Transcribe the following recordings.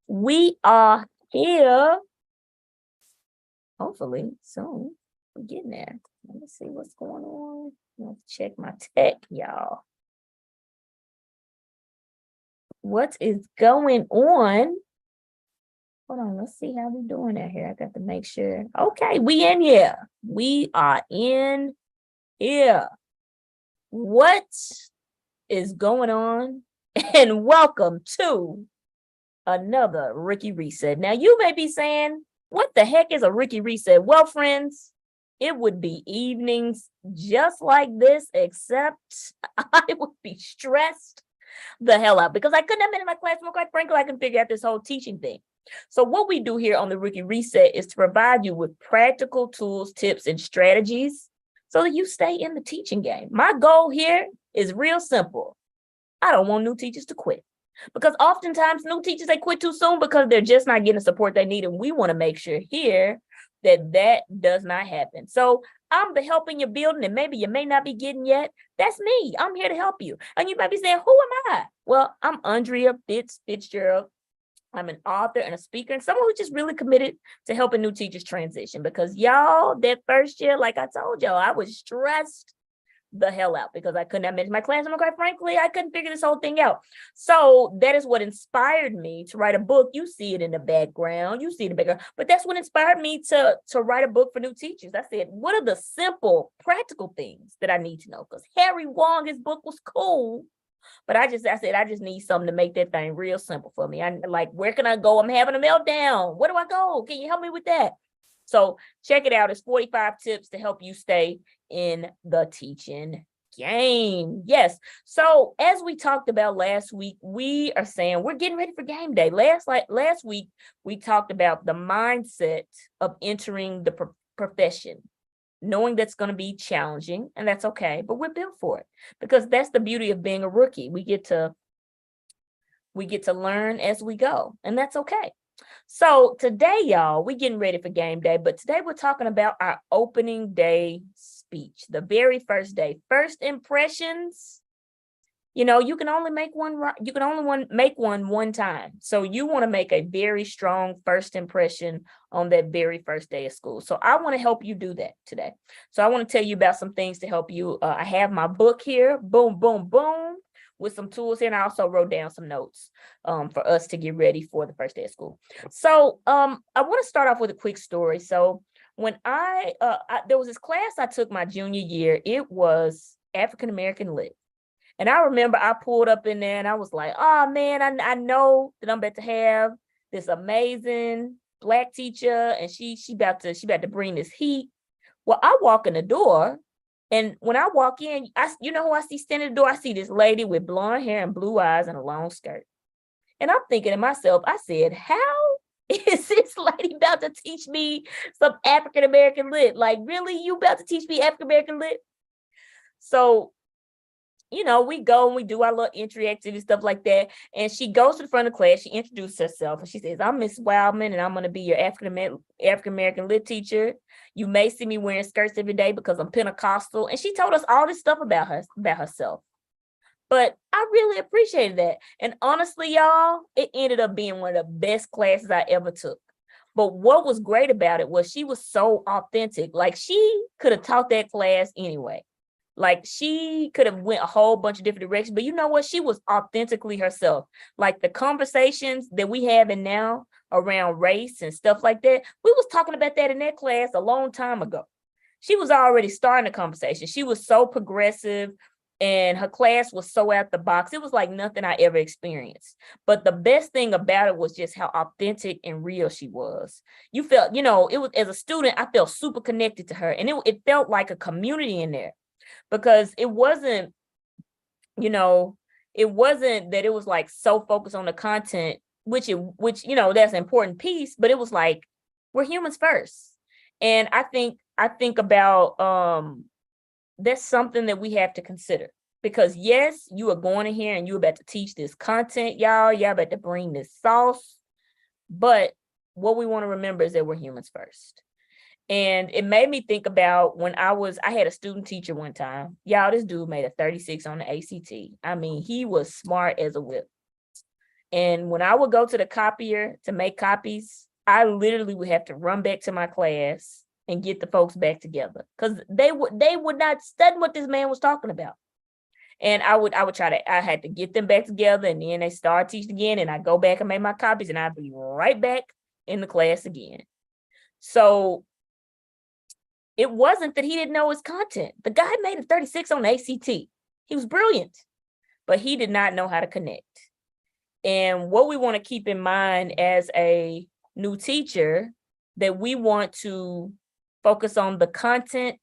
We are here, hopefully soon. We're getting there. Let me see what's going on. Let's check my tech, y'all. What is going on? Hold on, let's see how we're doing out here. I got to make sure. Okay, we in here. We are in here. What is going on? And welcome to another Ricky Reset. Now, you may be saying, what the heck is a Ricky Reset? Well, friends, it would be evenings just like this, except I would be stressed the hell out because I couldn't have been in my classroom. Quite frankly, I can figure out this whole teaching thing. So what we do here on the Ricky Reset is to provide you with practical tools, tips, and strategies so that you stay in the teaching game. My goal here is real simple. I don't want new teachers to quit. Because oftentimes new teachers, they quit too soon because they're just not getting the support they need. And we want to make sure here that that does not happen. So I'm the help in your building, and maybe you may not be getting yet. That's me. I'm here to help you. And you might be saying, who am I? Well, I'm Andrea Fitzgerald. I'm an author and a speaker and someone who's just really committed to helping new teachers transition. Because y'all, that first year, like I told y'all, I was stressed the hell out because I could not manage my classroom. Quite frankly, I couldn't figure this whole thing out. So that is what inspired me to write a book. You see it in the background. You see the background. But that's what inspired me to write a book for new teachers. I said, what are the simple, practical things that I need to know? Because Harry Wong, his book was cool. But I said, I just need something to make that thing real simple for me. I like, where can I go? I'm having a meltdown. Where do I go? Can you help me with that? So check it out. It's 45 tips to help you stay in the teaching game. Yes. So as we talked about last week, we are saying we're getting ready for game day. Last week, we talked about the mindset of entering the profession, knowing that's going to be challenging, and that's okay, but we're built for it because that's the beauty of being a rookie. We get to learn as we go, and that's okay. So today, y'all, we're getting ready for game day, but today we're talking about our opening day speech, the very first day, first impressions. You know, you can only make one. You can only make one time. So you want to make a very strong first impression on that very first day of school. So I want to help you do that today. So I want to tell you about some things to help you. I have my book here. Boom, boom, boom. With some tools here, and I also wrote down some notes for us to get ready for the first day of school. So I want to start off with a quick story. So when there was this class I took my junior year, it was African American Lit. And I remember I pulled up in there and I was like, oh man, I know that I'm about to have this amazing Black teacher, and she about to bring this heat. Well, I walk in the door, and when I walk in, you know who I see standing at the door? I see this lady with blonde hair and blue eyes and a long skirt. And I'm thinking to myself, I said, how is this lady about to teach me some African American Lit? Like, really? You about to teach me African American Lit? So, you know, we go and we do our little entry activity, stuff like that. And she goes to the front of the class. She introduces herself and she says, I'm Miss Wildman, and I'm going to be your African American Lit teacher. You may see me wearing skirts every day because I'm Pentecostal. And she told us all this stuff about herself. But I really appreciated that. And honestly, y'all, it ended up being one of the best classes I ever took. But what was great about it was she was so authentic. Like, she could have taught that class anyway. Like, she could have went a whole bunch of different directions, but you know what? She was authentically herself. Like, the conversations that we have in now around race and stuff like that, we was talking about that in that class a long time ago. She was already starting the conversation. She was so progressive, and her class was so out the box. It was like nothing I ever experienced. But the best thing about it was just how authentic and real she was. You felt, you know, it was, as a student, I felt super connected to her, and it felt like a community in there. Because it wasn't, you know, it wasn't that it was like so focused on the content, which you know, that's an important piece, but it was like, we're humans first. And I think about that's something that we have to consider. Because yes, you are going in here and you're about to teach this content, y'all about to bring this sauce. But what we want to remember is that we're humans first. And it made me think about when I had a student teacher one time. Y'all, this dude made a 36 on the ACT. I mean, he was smart as a whip. And when I would go to the copier to make copies, I literally would have to run back to my class and get the folks back together because they would not study what this man was talking about. And I had to get them back together, and then they start teaching again, and I go back and make my copies, and I'd be right back in the class again. So it wasn't that he didn't know his content. The guy made a 36 on the ACT. He was brilliant, but he did not know how to connect. And what we want to keep in mind as a new teacher, that we want to focus on the content,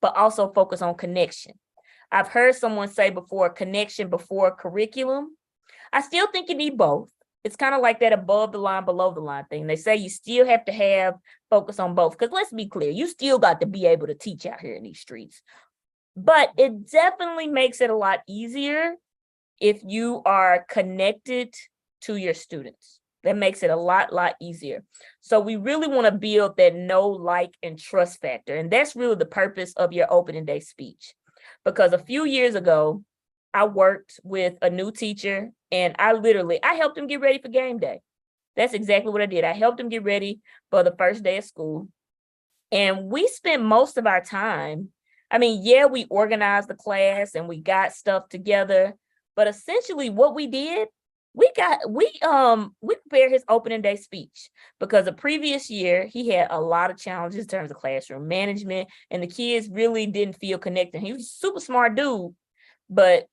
but also focus on connection. I've heard someone say before, connection before curriculum. I still think you need both. It's kind of like that above the line, below the line thing. They say you still have to have focus on both, because let's be clear, you still got to be able to teach out here in these streets. But it definitely makes it a lot easier if you are connected to your students. That makes it a lot easier. So we really want to build that know, like, and trust factor. And that's really the purpose of your opening day speech. Because a few years ago, I worked with a new teacher, and I helped him get ready for game day. That's exactly what I did. I helped him get ready for the first day of school. And we spent most of our time, we organized the class and we got stuff together, but essentially what we did, we prepared his opening day speech, because the previous year he had a lot of challenges in terms of classroom management, and the kids really didn't feel connected. He was a super smart dude, but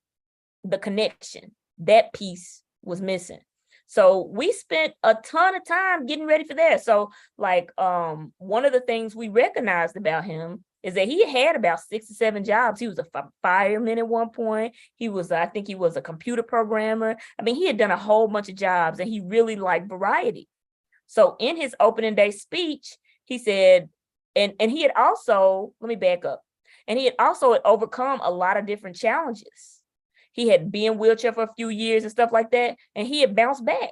the connection, that piece was missing. So we spent a ton of time getting ready for that. So one of the things we recognized about him is that he had about 6 or 7 jobs. He was a fireman at one point. I think he was a computer programmer. He had done a whole bunch of jobs, and he really liked variety. So in his opening day speech, he said, and he had also, let me back up, and he had also overcome a lot of different challenges. He had been in wheelchair for a few years and stuff like that, and he had bounced back.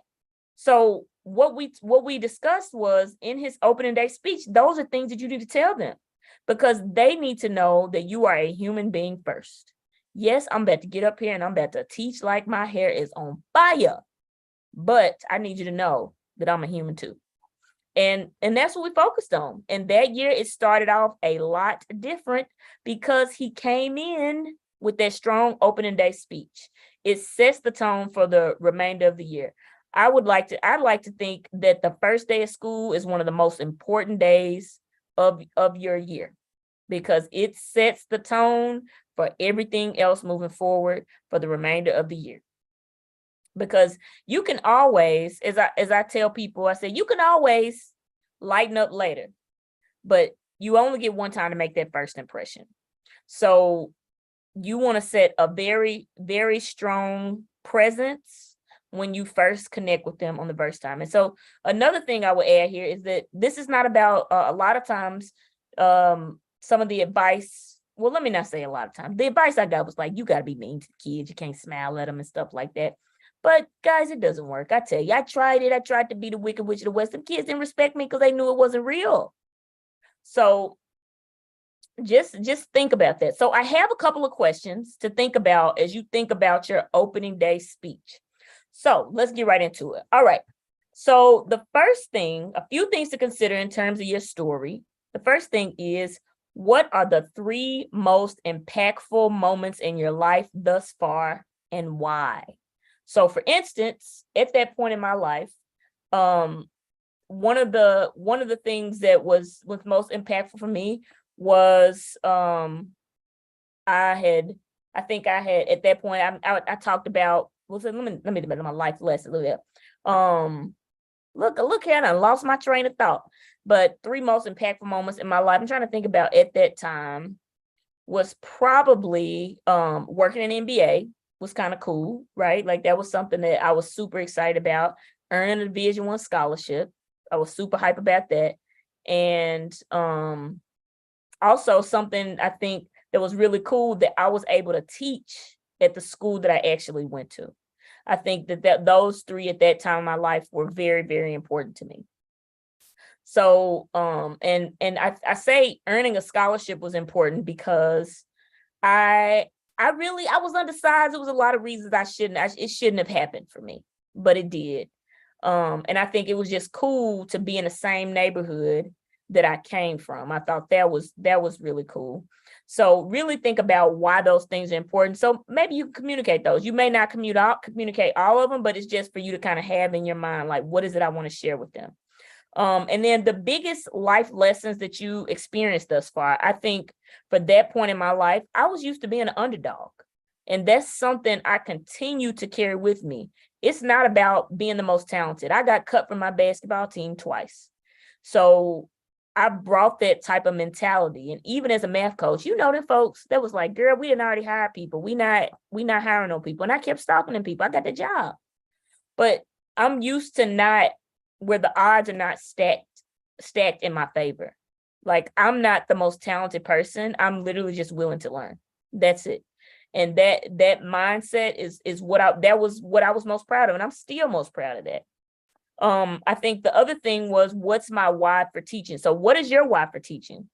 So what we discussed was, in his opening day speech, those are things that you need to tell them, because they need to know that you are a human being first. Yes, I'm about to get up here and I'm about to teach like my hair is on fire, but I need you to know that I'm a human too. And that's what we focused on. And that year it started off a lot different, because he came in with that strong opening day speech. It sets the tone for the remainder of the year. I'd like to think that the first day of school is one of the most important days of your year, because it sets the tone for everything else moving forward for the remainder of the year. Because you can always, as I tell people, I say, you can always lighten up later, but you only get one time to make that first impression. So you want to set a very, very strong presence when you first connect with them on the first time. And so another thing I would add here is that this is not about a lot of times, some of the advice. Well, let me not say a lot of times. The advice I got was like, you got to be mean to the kids. You can't smile at them and stuff like that. But guys, it doesn't work. I tell you, I tried it. I tried to be the Wicked Witch of the West. Some kids didn't respect me because they knew it wasn't real. So just think about that. So I have a couple of questions to think about as you think about your opening day speech. So let's get right into it. All right. So the first thing, a few things to consider in terms of your story. The first thing is, what are the 3 most impactful moments in your life thus far, and why? So for instance, at that point in my life, one of the things that was most impactful for me was I think I had at that point I talked about, well, so let me develop my life lesson a little bit. Look here, I lost my train of thought. But 3 most impactful moments in my life, I'm trying to think about at that time, was probably working in NBA was kind of cool, right? Like that was something that I was super excited about. Earning a Division I scholarship, I was super hype about that. And also something I think that was really cool, that I was able to teach at the school that I actually went to. I think that those 3 at that time in my life were very, very important to me. So, and I say earning a scholarship was important because I was undersized. There was a lot of reasons it shouldn't have happened for me. but it did. And I think it was just cool to be in the same neighborhood that I came from. I thought that was really cool. So really think about why those things are important. So maybe you can communicate those. You may not communicate all of them, but it's just for you to kind of have in your mind, like, what is it I want to share with them? And then the biggest life lessons that you experienced thus far, I think for that point in my life, I was used to being an underdog. And that's something I continue to carry with me. It's not about being the most talented. I got cut from my basketball team twice. So I brought that type of mentality. And even as a math coach, you know, the folks that was like, girl, we didn't already hire people. We not hiring no people. And I kept stalking them people. I got the job. But I'm used to not where the odds are not stacked in my favor. Like, I'm not the most talented person. I'm literally just willing to learn. That's it. And that mindset is what that was what I was most proud of. And I'm still most proud of that. I think the other thing was, what's my why for teaching? So what is your why for teaching?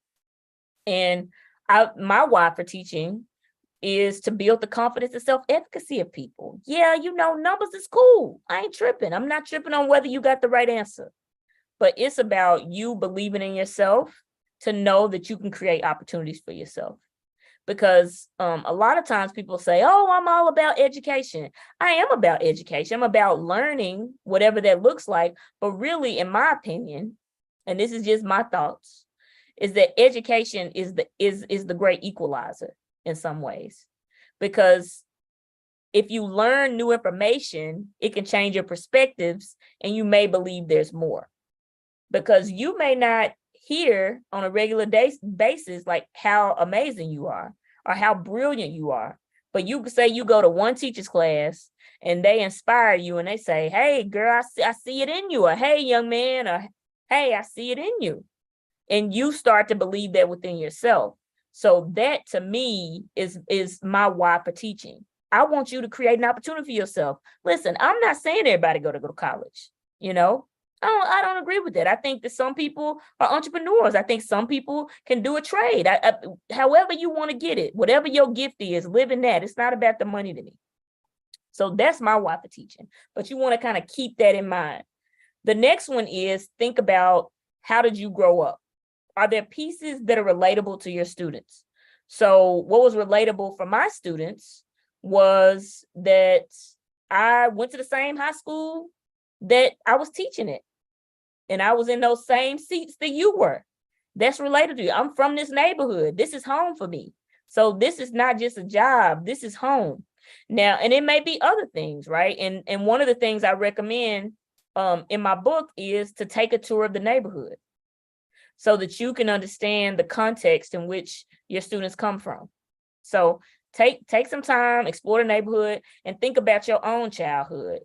And my why for teaching is to build the confidence and self-efficacy of people. Yeah, you know, numbers is cool. I ain't tripping. I'm not tripping on whether you got the right answer. But it's about you believing in yourself to know that you can create opportunities for yourself. Because a lot of times people say, oh, I'm all about education. I am about education. I'm about learning, whatever that looks like. But really, in my opinion, and this is just my thoughts, is that education is the great equalizer in some ways. Because if you learn new information, it can change your perspectives and you may believe there's more. Because you may not hear on a regular basis like how amazing you are or how brilliant you are. But you could say you go to one teacher's class and they inspire you and they say, hey, girl, I see it in you. Or hey, young man, or hey, I see it in you. And you start to believe that within yourself. So that to me is my why for teaching. I want you to create an opportunity for yourself. Listen, I'm not saying everybody go to college, you know. I don't agree with that. I think that some people are entrepreneurs. I think some people can do a trade. However you want to get it, whatever your gift is, live in that. It's not about the money to me. So that's my why for teaching. But you want to kind of keep that in mind. The next one is think about, how did you grow up? Are there pieces that are relatable to your students? So what was relatable for my students was that I went to the same high school that I was teaching at. And I was in those same seats that you were. That's related to you. I'm from this neighborhood. This is home for me. So this is not just a job. This is home. Now, and it may be other things, right? And one of the things I recommend in my book is to take a tour of the neighborhood so that you can understand the context in which your students come from. So take some time, explore the neighborhood, and think about your own childhood.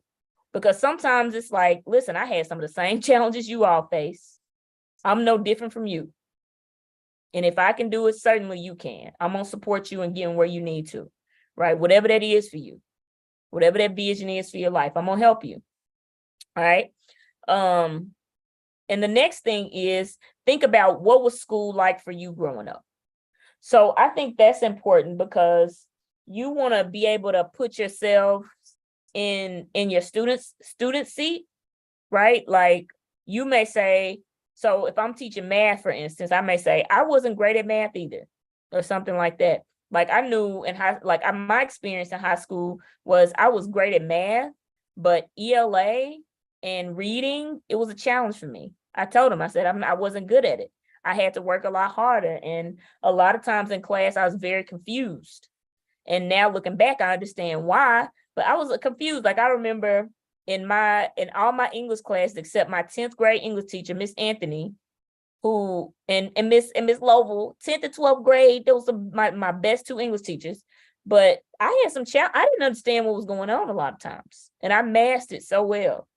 Because sometimes it's like, listen, I had some of the same challenges you all face. I'm no different from you. And if I can do it, certainly you can. I'm going to support you and getting where you need to, right? Whatever that is for you, whatever that vision is for your life, I'm going to help you. All right. And the next thing is, think about, what was school like for you growing up? So I think that's important, because you want to be able to put yourself in your student seat, right? Like, you may say, so if I'm teaching math, for instance, I may say, I wasn't great at math either, or something like that. Like, I knew my experience in high school was I was great at math, but ELA and reading, it was a challenge for me. I told them, I said, I wasn't good at it. I had to work a lot harder. And a lot of times in class, I was very confused. And now looking back, I understand why, but I was confused. Like, I remember in all my English classes, except my 10th grade English teacher, Miss Anthony, who, and Miss Lovell, 10th and 12th grade, those were my best two English teachers. But I had some I didn't understand what was going on a lot of times. And I mastered it so well.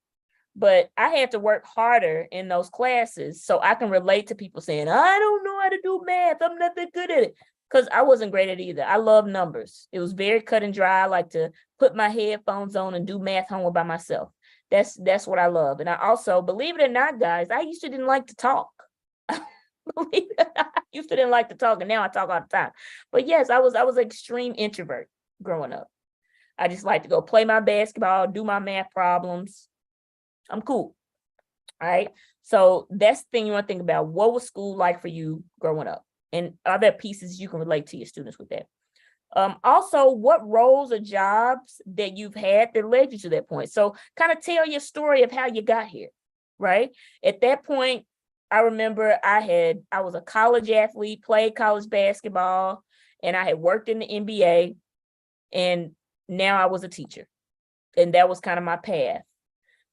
But I had to work harder in those classes so I can relate to people saying, I don't know how to do math. I'm not that good at it. Because I wasn't great at it either. I love numbers. It was very cut and dry. I like to put my headphones on and do math homework by myself. That's what I love. And I also, believe it or not, guys, I used to didn't like to talk. Believe it, I used to didn't like to talk, and now I talk all the time. But yes, I was an extreme introvert growing up. I just like to go play my basketball, do my math problems. I'm cool. All right. So that's the thing you want to think about. What was school like for you growing up? And are there pieces you can relate to your students with that? Also, what roles or jobs that you've had that led you to that point? So kind of tell your story of how you got here, right? At that point, I remember I was a college athlete, played college basketball, and I had worked in the NBA, and now I was a teacher. And that was kind of my path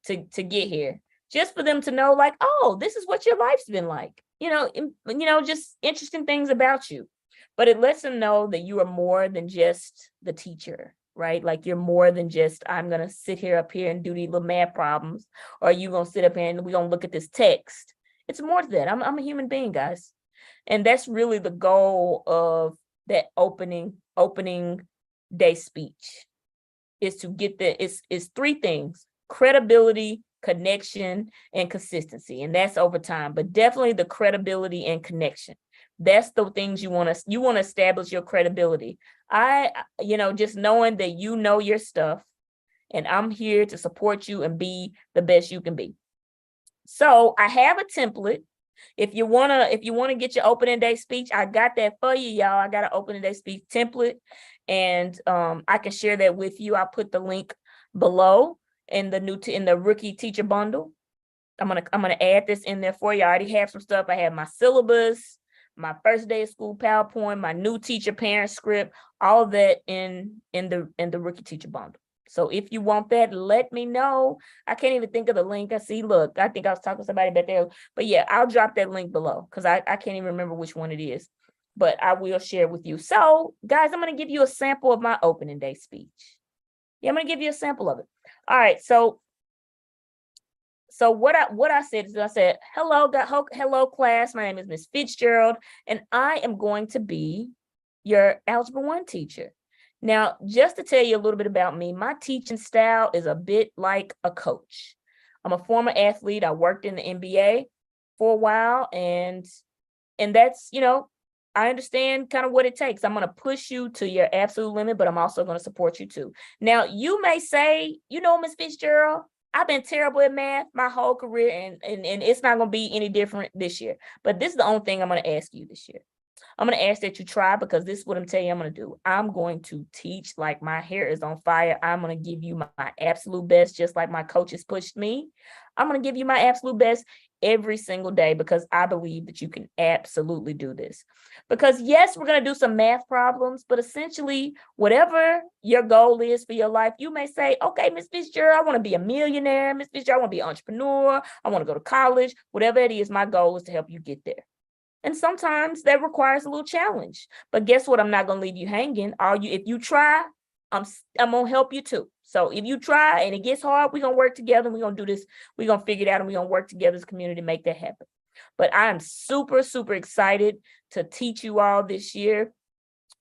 to get here. Just for them to know, like, oh, this is what your life's been like. Just interesting things about you. But it lets them know that you are more than just the teacher, right? Like you're more than just, I'm gonna sit here up here and do these little math problems, or you gonna sit up here and we're gonna look at this text. It's more to that. I'm a human being, guys. And that's really the goal of that opening day speech, is to get it's three things: credibility, connection, and consistency. And that's over time, but definitely the credibility and connection. That's the things you want to establish your credibility. Just knowing that you know your stuff, and I'm here to support you and be the best you can be. So I have a template. If you wanna get your opening day speech, I got that for you, y'all. I got an opening day speech template, and I can share that with you. I'll put the link below in the rookie teacher bundle. I'm gonna add this in there for you. I already have some stuff. I have my syllabus, my first day of school PowerPoint, my new teacher parent script, all of that in the rookie teacher bundle. So if you want that, let me know. I can't even think of the link. I think I was talking to somebody back there, but yeah, I'll drop that link below because I can't even remember which one it is, but I will share with you. So guys, I'm going to give you a sample of my opening day speech. Yeah, I'm going to give you a sample of it. All right. So what I said is, I said, hello class. My name is Miss Fitzgerald, and I am going to be your Algebra 1 teacher. Now, just to tell you a little bit about me, my teaching style is a bit like a coach. I'm a former athlete. I worked in the NBA for a while, and that's, I understand kind of what it takes. I'm going to push you to your absolute limit, but I'm also going to support you too. Now, you may say, Miss Fitzgerald, I've been terrible at math my whole career, and it's not going to be any different this year. But this is the only thing I'm going to ask you this year. I'm going to ask that you try, because this is what I'm telling you I'm going to do. I'm going to teach like my hair is on fire. I'm going to give you my absolute best, just like my coaches pushed me. I'm going to give you my absolute best every single day, because I believe that you can absolutely do this. Because yes, we're going to do some math problems, but essentially whatever your goal is for your life, you may say, okay, Miss Fitzgerald, I want to be a millionaire. Miss Fitzgerald, I want to be an entrepreneur. I want to go to college. Whatever it is, my goal is to help you get there. And sometimes that requires a little challenge. But guess what? I'm not going to leave you hanging. If you try, I'm going to help you too. So if you try and it gets hard, we're going to work together. We're going to do this. We're going to figure it out, and we're going to work together as a community to make that happen. But I am super, super excited to teach you all this year.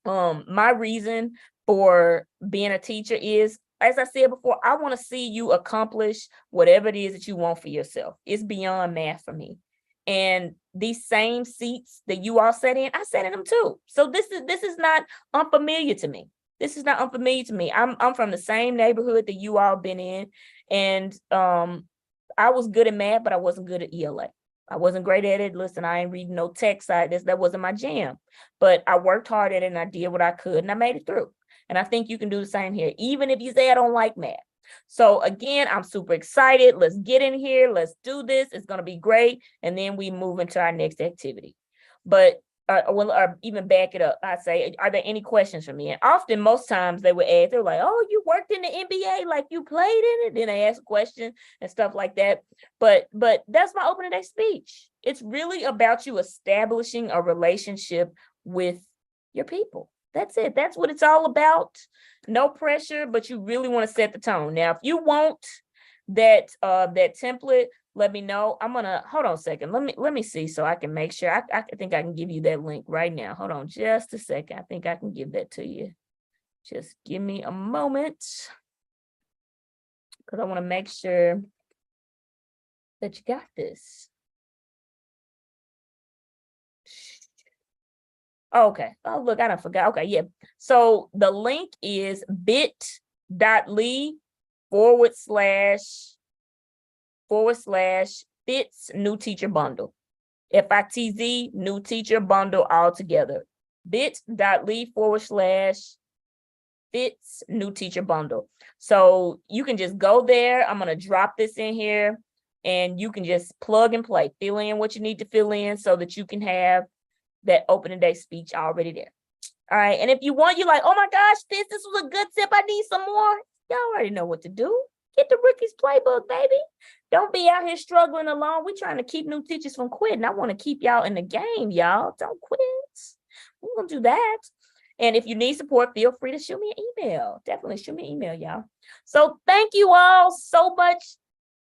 My reason for being a teacher is, as I said before, I want to see you accomplish whatever it is that you want for yourself. It's beyond math for me. And these same seats that you all sat in, I sat in them too. So this is not unfamiliar to me. This is not unfamiliar to me. I'm from the same neighborhood that you all been in. And I was good at math, but I wasn't good at ELA. I wasn't great at it. Listen, I ain't reading no text. That wasn't my jam. But I worked hard at it, and I did what I could, and I made it through. And I think you can do the same here, even if you say I don't like math. So again, I'm super excited. Let's get in here. Let's do this. It's going to be great. And then we move into our next activity. But or even back it up, I say, are there any questions for me? And often, most times they would ask, they're like, oh, you worked in the NBA, like you played in it. Then they ask a question and stuff like that. But that's my opening day speech. It's really about you establishing a relationship with your people. That's it. That's what it's all about. No pressure, but you really want to set the tone. Now, if you want that template, let me know. I'm gonna hold on a second. Let me see so I can make sure. I think I can give you that link right now. Hold on just a second. I think I can give that to you. Just give me a moment, because I want to make sure that you got this. Okay. Oh, look, I done forgot. Okay, yeah. So the link is bit.ly bit.ly / Fitz new teacher bundle. FITZ new teacher bundle all together. bit.ly / Fitz new teacher bundle. So you can just go there. I'm going to drop this in here and you can just plug and play, fill in what you need to fill in so that you can have that opening day speech already there. All right. And if you want, you're like, oh my gosh, this was a good tip. I need some more. Y'all already know what to do. Get the Rookies Playbook, baby. Don't be out here struggling alone. We're trying to keep new teachers from quitting. I want to keep y'all in the game, y'all. Don't quit. We're going to do that. And if you need support, feel free to shoot me an email. Definitely shoot me an email, y'all. So thank you all so much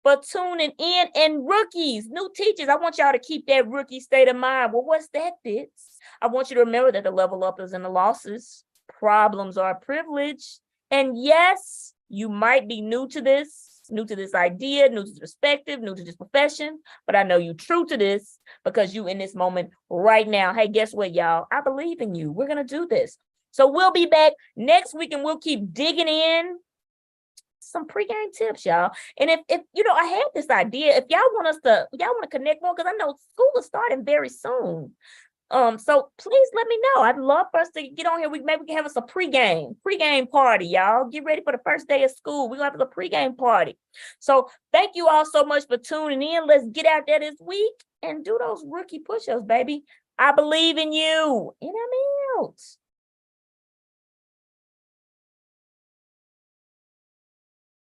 for tuning in. And rookies, new teachers, I want y'all to keep that rookie state of mind. Well, what's that, Fitz? I want you to remember that the level up is in the losses. Problems are a privilege. And yes, you might be new to this idea, new to this perspective, new to this profession, but I know you true to this because you in this moment right now. Hey, guess what, y'all? I believe in you. We're going to do this. So we'll be back next week and we'll keep digging in some pregame tips, y'all. And if you know, I had this idea, if y'all want to connect more, because I know school is starting very soon. So please let me know. I'd love for us to get on here. Maybe we can have us a pregame party, y'all. Get ready for the first day of school. We're gonna have a pregame party. So thank you all so much for tuning in. Let's get out there this week and do those rookie push-ups, baby. I believe in you. And I'm out.